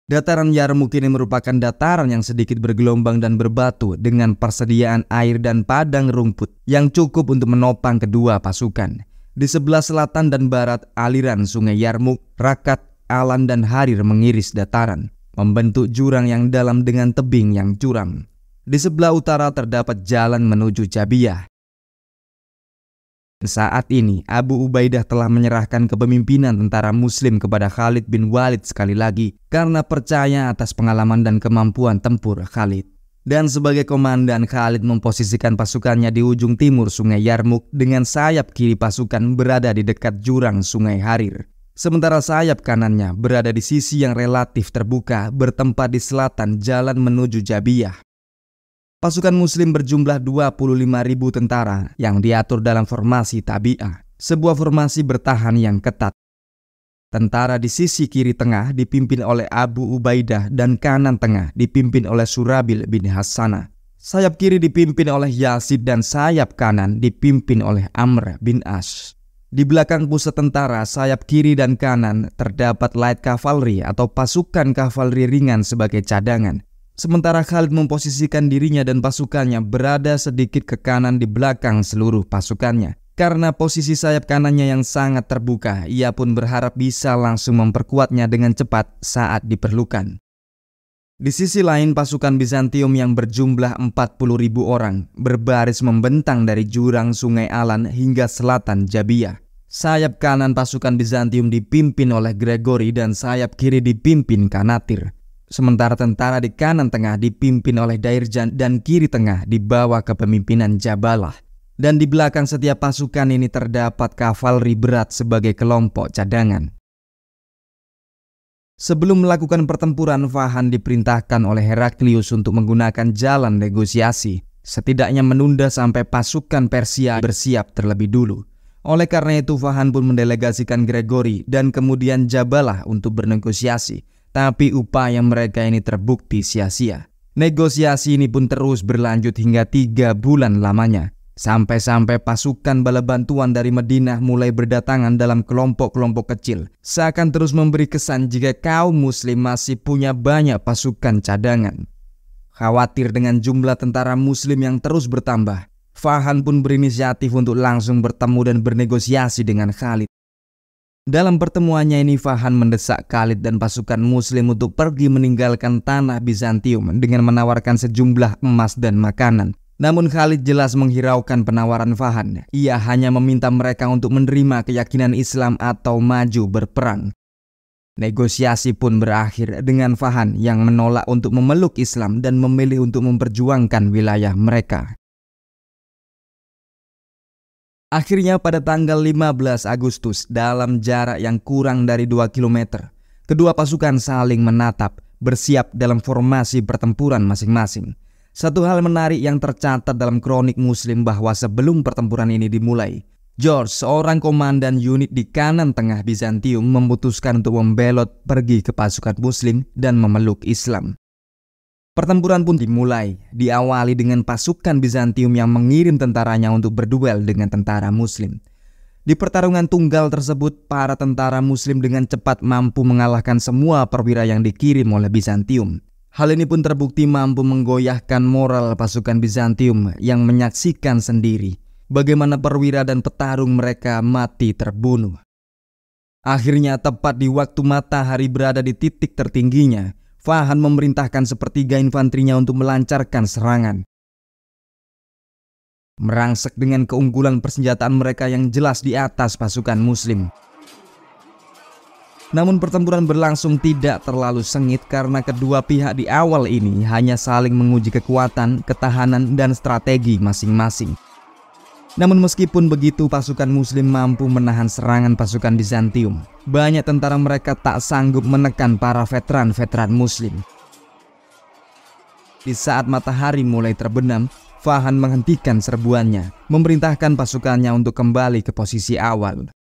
Dataran Yarmouk ini merupakan dataran yang sedikit bergelombang dan berbatu dengan persediaan air dan padang rumput yang cukup untuk menopang kedua pasukan. Di sebelah selatan dan barat, aliran sungai Yarmouk, Rakat, Alan dan Harir mengiris dataran, membentuk jurang yang dalam dengan tebing yang curam. Di sebelah utara terdapat jalan menuju Jabiyah. Saat ini, Abu Ubaidah telah menyerahkan kepemimpinan tentara Muslim kepada Khalid bin Walid sekali lagi karena percaya atas pengalaman dan kemampuan tempur Khalid. Dan sebagai komandan, Khalid memposisikan pasukannya di ujung timur sungai Yarmouk dengan sayap kiri pasukan berada di dekat jurang sungai Harir. Sementara sayap kanannya berada di sisi yang relatif terbuka bertempat di selatan jalan menuju Jabiyah. Pasukan Muslim berjumlah 25.000 tentara yang diatur dalam formasi tabi'ah, sebuah formasi bertahan yang ketat. Tentara di sisi kiri tengah dipimpin oleh Abu Ubaidah dan kanan tengah dipimpin oleh Surabil bin Hassana. Sayap kiri dipimpin oleh Yazid dan sayap kanan dipimpin oleh Amr bin As. Di belakang pusat tentara sayap kiri dan kanan terdapat light cavalry atau pasukan kavaleri ringan sebagai cadangan. Sementara Khalid memposisikan dirinya dan pasukannya berada sedikit ke kanan di belakang seluruh pasukannya. Karena posisi sayap kanannya yang sangat terbuka, ia pun berharap bisa langsung memperkuatnya dengan cepat saat diperlukan. Di sisi lain, pasukan Bizantium yang berjumlah 40.000 orang berbaris membentang dari jurang sungai Alan hingga selatan Jabiyah. Sayap kanan pasukan Bizantium dipimpin oleh Gregory dan sayap kiri dipimpin Kanatir. Sementara tentara di kanan tengah dipimpin oleh Dairjan dan kiri tengah dibawa kepemimpinan Jabalah. Dan di belakang setiap pasukan ini terdapat kavaleri berat sebagai kelompok cadangan. Sebelum melakukan pertempuran, Fahan diperintahkan oleh Heraklius untuk menggunakan jalan negosiasi, setidaknya menunda sampai pasukan Persia bersiap terlebih dulu. Oleh karena itu, Fahan pun mendelegasikan Gregory dan kemudian Jabalah untuk bernegosiasi. Tapi upaya mereka ini terbukti sia-sia. Negosiasi ini pun terus berlanjut hingga 3 bulan lamanya. Sampai-sampai pasukan bala bantuan dari Madinah mulai berdatangan dalam kelompok-kelompok kecil. Seakan terus memberi kesan jika kaum muslim masih punya banyak pasukan cadangan. Khawatir dengan jumlah tentara muslim yang terus bertambah, Fahan pun berinisiatif untuk langsung bertemu dan bernegosiasi dengan Khalid. Dalam pertemuannya ini, Fahan mendesak Khalid dan pasukan muslim untuk pergi meninggalkan tanah Bizantium dengan menawarkan sejumlah emas dan makanan. Namun Khalid jelas menghiraukan penawaran Fahan. Ia hanya meminta mereka untuk menerima keyakinan Islam atau maju berperang. Negosiasi pun berakhir dengan Fahan yang menolak untuk memeluk Islam dan memilih untuk memperjuangkan wilayah mereka. Akhirnya pada tanggal 15 Agustus, dalam jarak yang kurang dari 2 km, kedua pasukan saling menatap, bersiap dalam formasi pertempuran masing-masing. Satu hal menarik yang tercatat dalam kronik Muslim bahwa sebelum pertempuran ini dimulai, George, seorang komandan unit di kanan tengah Bizantium, memutuskan untuk membelot pergi ke pasukan Muslim dan memeluk Islam. Pertempuran pun dimulai, diawali dengan pasukan Bizantium yang mengirim tentaranya untuk berduel dengan tentara Muslim. Di pertarungan tunggal tersebut, para tentara Muslim dengan cepat mampu mengalahkan semua perwira yang dikirim oleh Bizantium. Hal ini pun terbukti mampu menggoyahkan moral pasukan Bizantium yang menyaksikan sendiri bagaimana perwira dan petarung mereka mati terbunuh. Akhirnya, tepat di waktu matahari berada di titik tertingginya, Fahan memerintahkan sepertiga infanterinya untuk melancarkan serangan. Merangsek dengan keunggulan persenjataan mereka yang jelas di atas pasukan Muslim. Namun pertempuran berlangsung tidak terlalu sengit karena kedua pihak di awal ini hanya saling menguji kekuatan, ketahanan, dan strategi masing-masing. Namun meskipun begitu, pasukan Muslim mampu menahan serangan pasukan Bizantium. Banyak tentara mereka tak sanggup menekan para veteran-veteran Muslim. Di saat matahari mulai terbenam, Fahan menghentikan serbuannya, memerintahkan pasukannya untuk kembali ke posisi awal.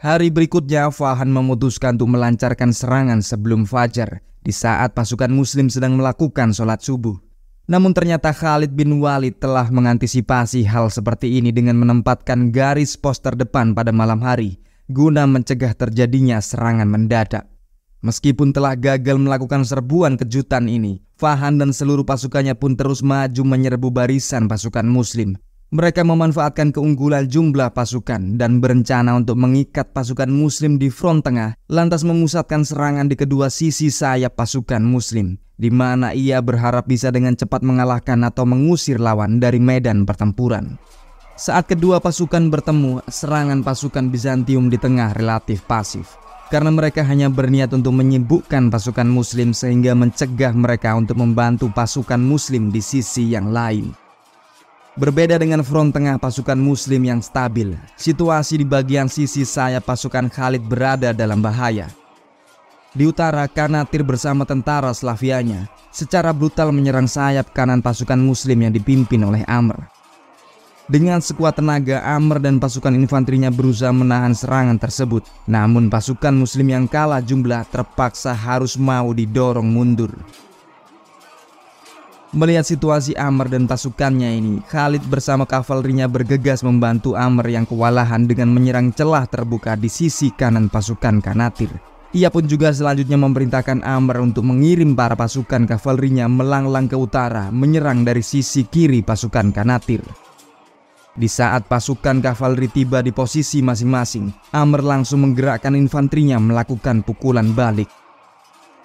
Hari berikutnya, Fahan memutuskan untuk melancarkan serangan sebelum fajar, di saat pasukan Muslim sedang melakukan sholat subuh. Namun ternyata Khalid bin Walid telah mengantisipasi hal seperti ini dengan menempatkan garis pos terdepan pada malam hari guna mencegah terjadinya serangan mendadak. Meskipun telah gagal melakukan serbuan kejutan ini, Fahan dan seluruh pasukannya pun terus maju menyerbu barisan pasukan Muslim. Mereka memanfaatkan keunggulan jumlah pasukan dan berencana untuk mengikat pasukan Muslim di front tengah, lantas memusatkan serangan di kedua sisi sayap pasukan Muslim, di mana ia berharap bisa dengan cepat mengalahkan atau mengusir lawan dari medan pertempuran. Saat kedua pasukan bertemu, serangan pasukan Bizantium di tengah relatif pasif, karena mereka hanya berniat untuk menyibukkan pasukan Muslim sehingga mencegah mereka untuk membantu pasukan Muslim di sisi yang lain. Berbeda dengan front tengah pasukan Muslim yang stabil, situasi di bagian sisi sayap pasukan Khalid berada dalam bahaya. Di utara, Kanatir bersama tentara Slavianya secara brutal menyerang sayap kanan pasukan Muslim yang dipimpin oleh Amr. Dengan sekuat tenaga, Amr dan pasukan infanterinya berusaha menahan serangan tersebut. Namun pasukan Muslim yang kalah jumlah terpaksa harus mau didorong mundur. Melihat situasi Amr dan pasukannya ini, Khalid bersama kavalerinya bergegas membantu Amr yang kewalahan dengan menyerang celah terbuka di sisi kanan pasukan Kanatir. Ia pun juga selanjutnya memerintahkan Amr untuk mengirim para pasukan kavalerinya melanglang ke utara, menyerang dari sisi kiri pasukan Kanatir. Di saat pasukan kavaleri tiba di posisi masing-masing, Amr langsung menggerakkan infanterinya melakukan pukulan balik.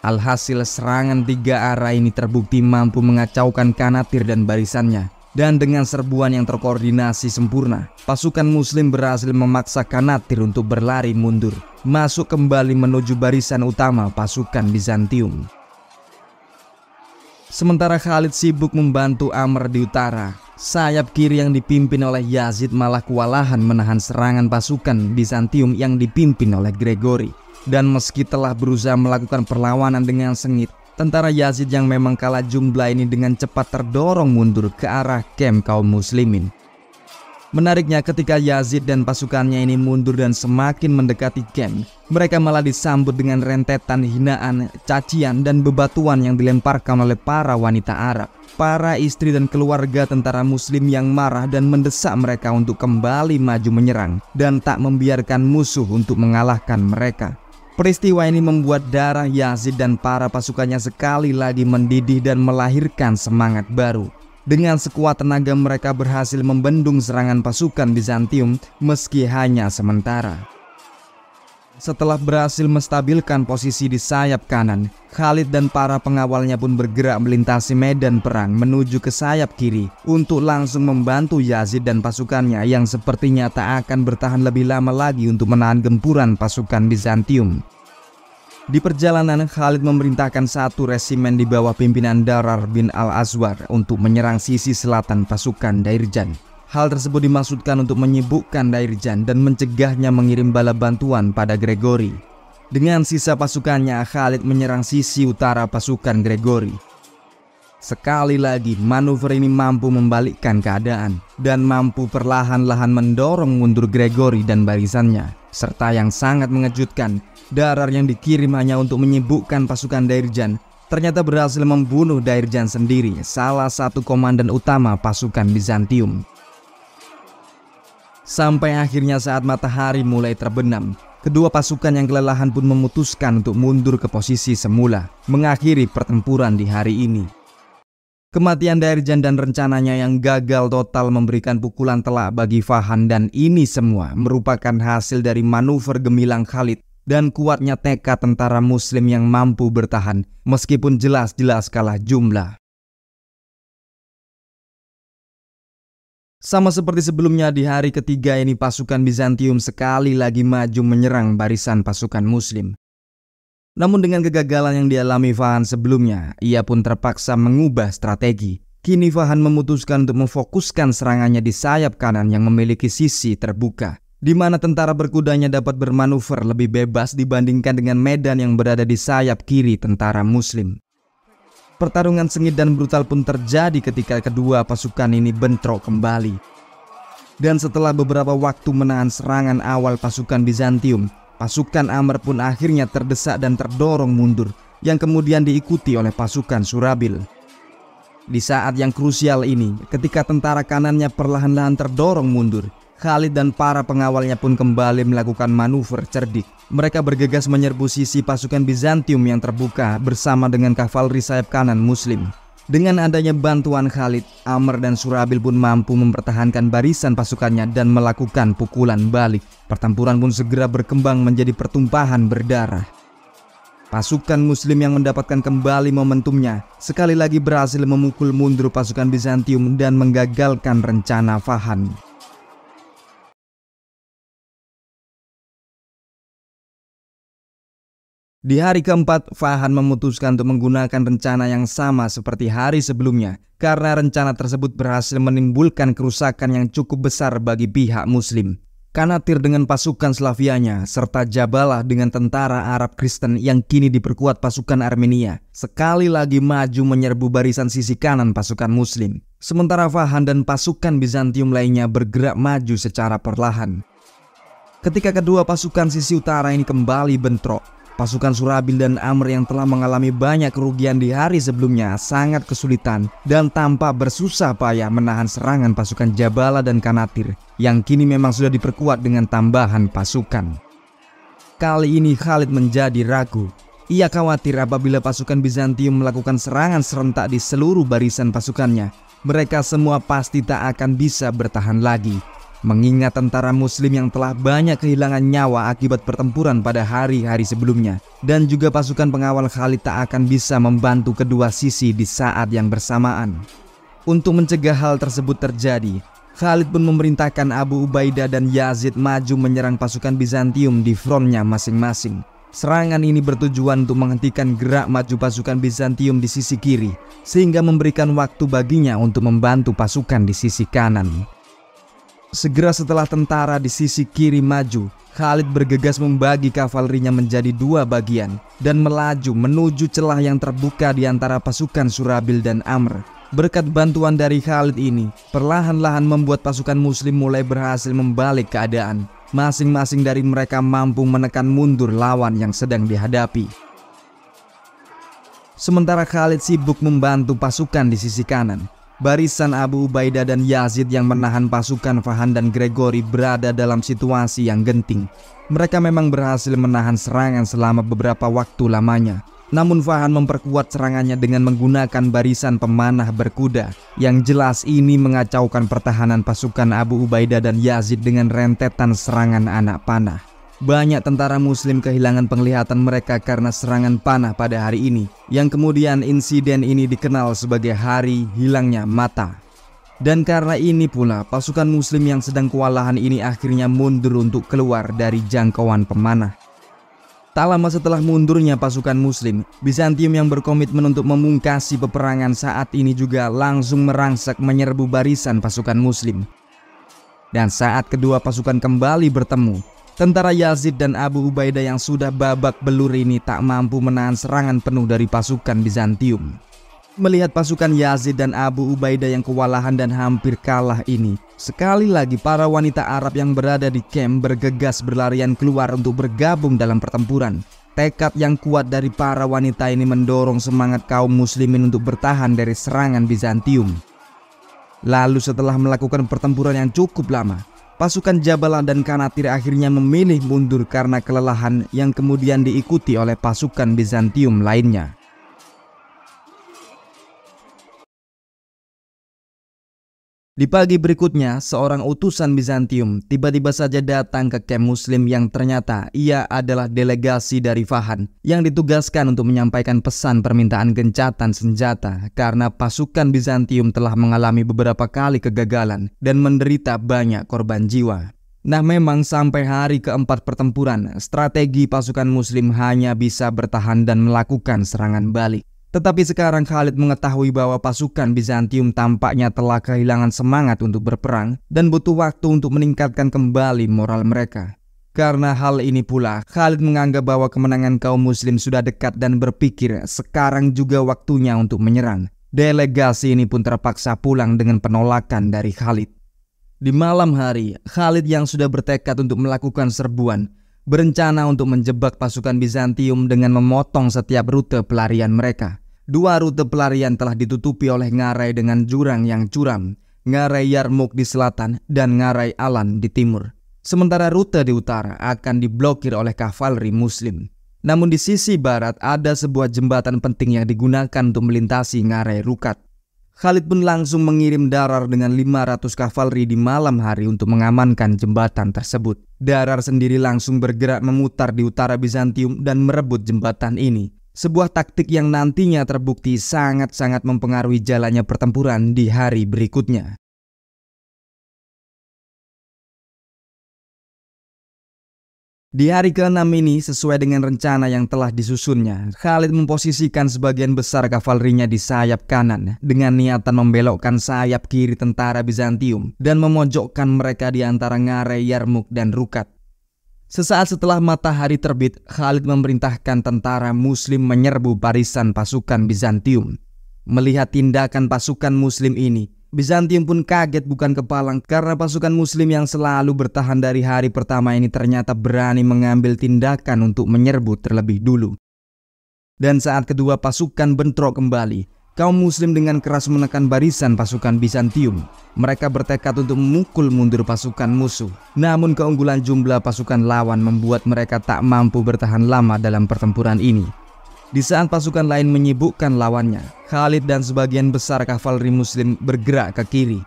Alhasil serangan tiga arah ini terbukti mampu mengacaukan Kanatir dan barisannya. Dan dengan serbuan yang terkoordinasi sempurna, pasukan Muslim berhasil memaksa Kanatir untuk berlari mundur, masuk kembali menuju barisan utama pasukan Bizantium. Sementara Khalid sibuk membantu Amr di utara, sayap kiri yang dipimpin oleh Yazid malah kewalahan menahan serangan pasukan Bizantium yang dipimpin oleh Gregory. Dan meski telah berusaha melakukan perlawanan dengan sengit, tentara Yazid yang memang kalah jumlah ini dengan cepat terdorong mundur ke arah kamp kaum muslimin. Menariknya, ketika Yazid dan pasukannya ini mundur dan semakin mendekati kamp, mereka malah disambut dengan rentetan hinaan, cacian, dan bebatuan yang dilemparkan oleh para wanita Arab, para istri dan keluarga tentara Muslim yang marah dan mendesak mereka untuk kembali maju menyerang dan tak membiarkan musuh untuk mengalahkan mereka. Peristiwa ini membuat darah Yazid dan para pasukannya sekali lagi mendidih dan melahirkan semangat baru. Dengan sekuat tenaga mereka berhasil membendung serangan pasukan Bizantium meski hanya sementara. Setelah berhasil menstabilkan posisi di sayap kanan, Khalid dan para pengawalnya pun bergerak melintasi medan perang menuju ke sayap kiri untuk langsung membantu Yazid dan pasukannya yang sepertinya tak akan bertahan lebih lama lagi untuk menahan gempuran pasukan Bizantium. Di perjalanan, Khalid memerintahkan satu resimen di bawah pimpinan Darar bin al-Azwar untuk menyerang sisi selatan pasukan Dairjan. Hal tersebut dimaksudkan untuk menyibukkan Dairjan dan mencegahnya mengirim bala bantuan pada Gregory. Dengan sisa pasukannya, Khalid menyerang sisi utara pasukan Gregory. Sekali lagi, manuver ini mampu membalikkan keadaan dan mampu perlahan-lahan mendorong mundur Gregory dan barisannya. Serta yang sangat mengejutkan, Darar yang dikirim hanya untuk menyibukkan pasukan Dairjan ternyata berhasil membunuh Dairjan sendiri, salah satu komandan utama pasukan Bizantium. Sampai akhirnya saat matahari mulai terbenam, kedua pasukan yang kelelahan pun memutuskan untuk mundur ke posisi semula, mengakhiri pertempuran di hari ini. Kematian Dairjan dan rencananya yang gagal total memberikan pukulan telak bagi Fahan, dan ini semua merupakan hasil dari manuver gemilang Khalid dan kuatnya tekad tentara Muslim yang mampu bertahan meskipun jelas-jelas kalah jumlah. Sama seperti sebelumnya, di hari ketiga ini pasukan Bizantium sekali lagi maju menyerang barisan pasukan Muslim. Namun dengan kegagalan yang dialami Fahan sebelumnya, ia pun terpaksa mengubah strategi. Kini Fahan memutuskan untuk memfokuskan serangannya di sayap kanan yang memiliki sisi terbuka, di mana tentara berkudanya dapat bermanuver lebih bebas dibandingkan dengan medan yang berada di sayap kiri tentara Muslim. Pertarungan sengit dan brutal pun terjadi ketika kedua pasukan ini bentrok kembali. Dan setelah beberapa waktu menahan serangan awal pasukan Bizantium, pasukan Amr pun akhirnya terdesak dan terdorong mundur, yang kemudian diikuti oleh pasukan Surabil. Di saat yang krusial ini, ketika tentara kanannya perlahan-lahan terdorong mundur, Khalid dan para pengawalnya pun kembali melakukan manuver cerdik. Mereka bergegas menyerbu sisi pasukan Bizantium yang terbuka bersama dengan kavaleri sayap kanan Muslim. Dengan adanya bantuan Khalid, Amr dan Surabil pun mampu mempertahankan barisan pasukannya dan melakukan pukulan balik. Pertempuran pun segera berkembang menjadi pertumpahan berdarah. Pasukan Muslim yang mendapatkan kembali momentumnya sekali lagi berhasil memukul mundur pasukan Bizantium dan menggagalkan rencana Fahan. Di hari keempat, Fahan memutuskan untuk menggunakan rencana yang sama seperti hari sebelumnya karena rencana tersebut berhasil menimbulkan kerusakan yang cukup besar bagi pihak Muslim. Kanatir dengan pasukan Slavianya serta Jabalah dengan tentara Arab Kristen yang kini diperkuat pasukan Armenia sekali lagi maju menyerbu barisan sisi kanan pasukan Muslim. Sementara Fahan dan pasukan Bizantium lainnya bergerak maju secara perlahan. Ketika kedua pasukan sisi utara ini kembali bentrok, pasukan Surabil dan Amr yang telah mengalami banyak kerugian di hari sebelumnya sangat kesulitan dan tampak bersusah payah menahan serangan pasukan Jabalah dan Kanatir yang kini memang sudah diperkuat dengan tambahan pasukan. Kali ini Khalid menjadi ragu. Ia khawatir apabila pasukan Bizantium melakukan serangan serentak di seluruh barisan pasukannya, mereka semua pasti tak akan bisa bertahan lagi. Mengingat tentara Muslim yang telah banyak kehilangan nyawa akibat pertempuran pada hari-hari sebelumnya, dan juga pasukan pengawal Khalid tak akan bisa membantu kedua sisi di saat yang bersamaan. Untuk mencegah hal tersebut terjadi, Khalid pun memerintahkan Abu Ubaidah dan Yazid maju menyerang pasukan Bizantium di frontnya masing-masing. Serangan ini bertujuan untuk menghentikan gerak maju pasukan Bizantium di sisi kiri, sehingga memberikan waktu baginya untuk membantu pasukan di sisi kanan. Segera setelah tentara di sisi kiri maju, Khalid bergegas membagi kavalerinya menjadi dua bagian dan melaju menuju celah yang terbuka di antara pasukan Surabil dan Amr. Berkat bantuan dari Khalid ini, perlahan-lahan membuat pasukan Muslim mulai berhasil membalik keadaan. Masing-masing dari mereka mampu menekan mundur lawan yang sedang dihadapi. Sementara Khalid sibuk membantu pasukan di sisi kanan, barisan Abu Ubaidah dan Yazid yang menahan pasukan Fahan dan Gregory berada dalam situasi yang genting. Mereka memang berhasil menahan serangan selama beberapa waktu lamanya. Namun Fahan memperkuat serangannya dengan menggunakan barisan pemanah berkuda. Yang jelas ini mengacaukan pertahanan pasukan Abu Ubaidah dan Yazid dengan rentetan serangan anak panah. Banyak tentara Muslim kehilangan penglihatan mereka karena serangan panah pada hari ini, yang kemudian insiden ini dikenal sebagai hari hilangnya mata. Dan karena ini pula pasukan Muslim yang sedang kewalahan ini akhirnya mundur untuk keluar dari jangkauan pemanah. Tak lama setelah mundurnya pasukan Muslim, Bizantium yang berkomitmen untuk memungkasi peperangan saat ini juga langsung merangsek menyerbu barisan pasukan Muslim. Dan saat kedua pasukan kembali bertemu, tentara Yazid dan Abu Ubaidah yang sudah babak belur ini tak mampu menahan serangan penuh dari pasukan Bizantium. Melihat pasukan Yazid dan Abu Ubaidah yang kewalahan dan hampir kalah ini, sekali lagi para wanita Arab yang berada di kamp bergegas berlarian keluar untuk bergabung dalam pertempuran. Tekad yang kuat dari para wanita ini mendorong semangat kaum muslimin untuk bertahan dari serangan Bizantium. Lalu setelah melakukan pertempuran yang cukup lama, pasukan Jabalah dan Kanatir akhirnya memilih mundur karena kelelahan yang kemudian diikuti oleh pasukan Bizantium lainnya. Di pagi berikutnya, seorang utusan Bizantium tiba-tiba saja datang ke kamp Muslim yang ternyata ia adalah delegasi dari Fahan yang ditugaskan untuk menyampaikan pesan permintaan gencatan senjata karena pasukan Bizantium telah mengalami beberapa kali kegagalan dan menderita banyak korban jiwa. Nah, memang sampai hari keempat pertempuran, strategi pasukan Muslim hanya bisa bertahan dan melakukan serangan balik. Tetapi sekarang Khalid mengetahui bahwa pasukan Bizantium tampaknya telah kehilangan semangat untuk berperang dan butuh waktu untuk meningkatkan kembali moral mereka. Karena hal ini pula, Khalid menganggap bahwa kemenangan kaum muslim sudah dekat dan berpikir sekarang juga waktunya untuk menyerang. Delegasi ini pun terpaksa pulang dengan penolakan dari Khalid. Di malam hari, Khalid yang sudah bertekad untuk melakukan serbuan, berencana untuk menjebak pasukan Bizantium dengan memotong setiap rute pelarian mereka. Dua rute pelarian telah ditutupi oleh ngarai dengan jurang yang curam, ngarai Yarmouk di selatan dan ngarai Alan di timur. Sementara rute di utara akan diblokir oleh kavaleri Muslim. Namun di sisi barat ada sebuah jembatan penting yang digunakan untuk melintasi ngarai Rukat. Khalid pun langsung mengirim Darar dengan 500 kavaleri di malam hari untuk mengamankan jembatan tersebut. Darar sendiri langsung bergerak memutar di utara Bizantium dan merebut jembatan ini. Sebuah taktik yang nantinya terbukti sangat-sangat mempengaruhi jalannya pertempuran di hari berikutnya. Di hari ke-6 ini, sesuai dengan rencana yang telah disusunnya, Khalid memposisikan sebagian besar kavalerinya di sayap kanan dengan niatan membelokkan sayap kiri tentara Bizantium dan memojokkan mereka di antara ngarai Yarmouk dan Rukat. Sesaat setelah matahari terbit, Khalid memerintahkan tentara Muslim menyerbu barisan pasukan Bizantium. Melihat tindakan pasukan Muslim ini, Bizantium pun kaget bukan kepalang karena pasukan Muslim yang selalu bertahan dari hari pertama ini ternyata berani mengambil tindakan untuk menyerbu terlebih dulu. Dan saat kedua pasukan bentrok kembali, kaum Muslim dengan keras menekan barisan pasukan Bizantium. Mereka bertekad untuk memukul mundur pasukan musuh. Namun keunggulan jumlah pasukan lawan membuat mereka tak mampu bertahan lama dalam pertempuran ini. Di saat pasukan lain menyibukkan lawannya, Khalid dan sebagian besar kavaleri Muslim bergerak ke kiri.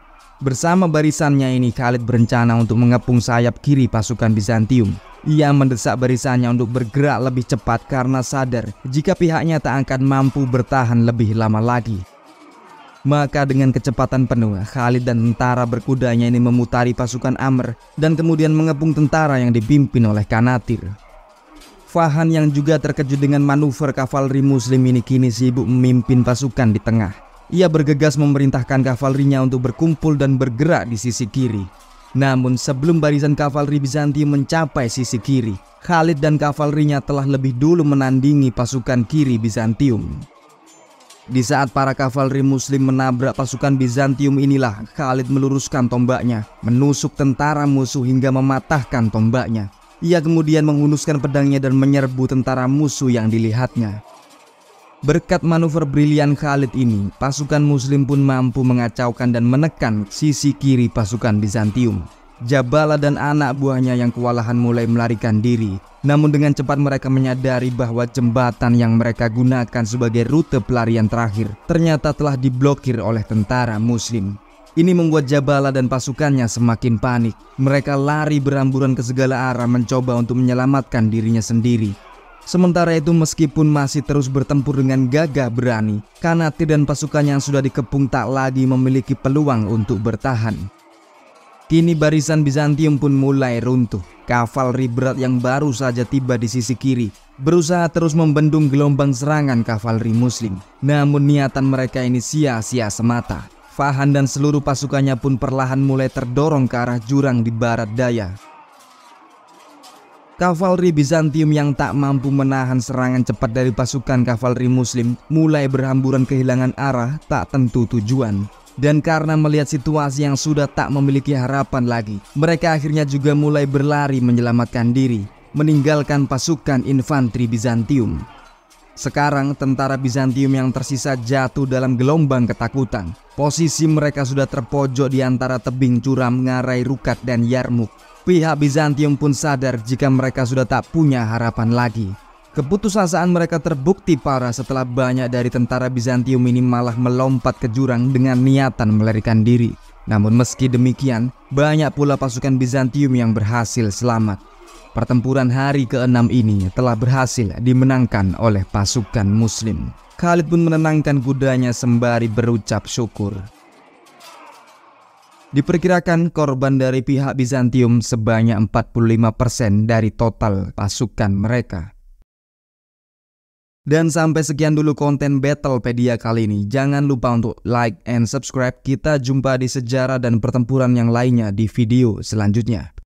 Bersama barisannya ini, Khalid berencana untuk mengepung sayap kiri pasukan Bizantium. Ia mendesak barisannya untuk bergerak lebih cepat karena sadar jika pihaknya tak akan mampu bertahan lebih lama lagi. Maka dengan kecepatan penuh, Khalid dan tentara berkudanya ini memutari pasukan Amr dan kemudian mengepung tentara yang dipimpin oleh Kanatir. Fahan yang juga terkejut dengan manuver kavaleri Muslim ini kini sibuk memimpin pasukan di tengah. Ia bergegas memerintahkan kavalerinya untuk berkumpul dan bergerak di sisi kiri. Namun sebelum barisan kavaleri Bizantium mencapai sisi kiri, Khalid dan kavalerinya telah lebih dulu menandingi pasukan kiri Bizantium. Di saat para kavaleri Muslim menabrak pasukan Bizantium inilah Khalid meluruskan tombaknya, menusuk tentara musuh hingga mematahkan tombaknya. Ia kemudian menghunuskan pedangnya dan menyerbu tentara musuh yang dilihatnya. Berkat manuver brilian Khalid ini, pasukan Muslim pun mampu mengacaukan dan menekan sisi kiri pasukan Bizantium. Jabala dan anak buahnya yang kewalahan mulai melarikan diri. Namun dengan cepat mereka menyadari bahwa jembatan yang mereka gunakan sebagai rute pelarian terakhir ternyata telah diblokir oleh tentara Muslim. Ini membuat Jabala dan pasukannya semakin panik. Mereka lari beramburan ke segala arah mencoba untuk menyelamatkan dirinya sendiri. Sementara itu meskipun masih terus bertempur dengan gagah berani, Kanatir dan pasukannya yang sudah dikepung tak lagi memiliki peluang untuk bertahan. Kini barisan Bizantium pun mulai runtuh. Kavaleri berat yang baru saja tiba di sisi kiri berusaha terus membendung gelombang serangan kavaleri Muslim. Namun niatan mereka ini sia-sia semata. Fahan dan seluruh pasukannya pun perlahan mulai terdorong ke arah jurang di barat daya. Kavaleri Bizantium yang tak mampu menahan serangan cepat dari pasukan kavaleri Muslim mulai berhamburan kehilangan arah tak tentu tujuan. Dan karena melihat situasi yang sudah tak memiliki harapan lagi, mereka akhirnya juga mulai berlari menyelamatkan diri, meninggalkan pasukan infanteri Bizantium. Sekarang tentara Bizantium yang tersisa jatuh dalam gelombang ketakutan. Posisi mereka sudah terpojok di antara tebing curam ngarai Rukat dan Yarmouk. Pihak Bizantium pun sadar jika mereka sudah tak punya harapan lagi. Keputusasaan mereka terbukti parah setelah banyak dari tentara Bizantium ini malah melompat ke jurang dengan niatan melarikan diri. Namun meski demikian, banyak pula pasukan Bizantium yang berhasil selamat. Pertempuran hari ke-6 ini telah berhasil dimenangkan oleh pasukan Muslim. Khalid pun menenangkan kudanya sembari berucap syukur. Diperkirakan korban dari pihak Bizantium sebanyak 45% dari total pasukan mereka. Dan sampai sekian dulu konten Battlepedia kali ini. Jangan lupa untuk like and subscribe. Kita jumpa di sejarah dan pertempuran yang lainnya di video selanjutnya.